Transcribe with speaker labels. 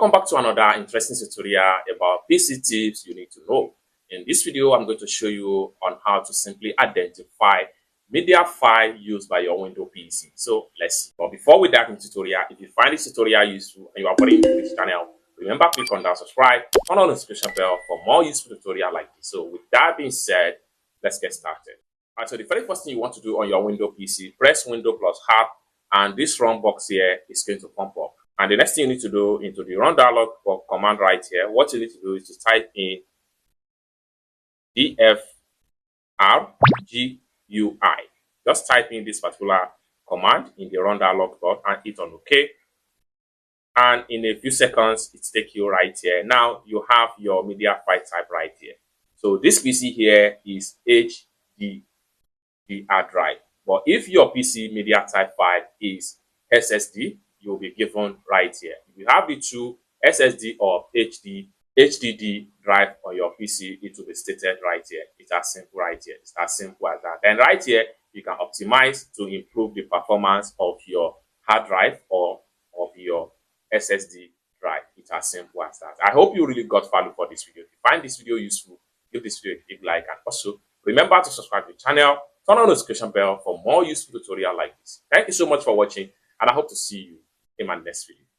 Speaker 1: Welcome back to another interesting tutorial about PC tips you need to know. In this video, I'm going to show you on how to simply identify media file used by your Windows PC. So let's see. But before we dive into the tutorial, if you find this tutorial useful and you are brand new to this channel, remember click on that subscribe, turn on the notification bell for more useful tutorial like this. So with that being said, let's get started. Alright, so the very first thing you want to do on your Windows PC, press Windows plus Hard, and this run box here is going to pump up. And the next thing you need to do into the run dialog for command right here, what you need to do is to type in DFRGUI. Just type in this particular command in the run dialog box and hit on OK. And in a few seconds, it takes you right here. Now you have your media file type right here. So this PC here is HDD drive. But if your PC media type file is SSD, you'll be given right here. If you have the two SSD or HDD drive on your PC, it will be stated right here. It's as simple right here. It's as simple as that. Then right here, you can optimize to improve the performance of your hard drive or of your SSD drive. It's as simple as that. I hope you really got value for this video. If you find this video useful, give this video a big like, and also remember to subscribe to the channel, turn on the notification bell for more useful tutorial like this. Thank you so much for watching, and I hope to see you in my next video.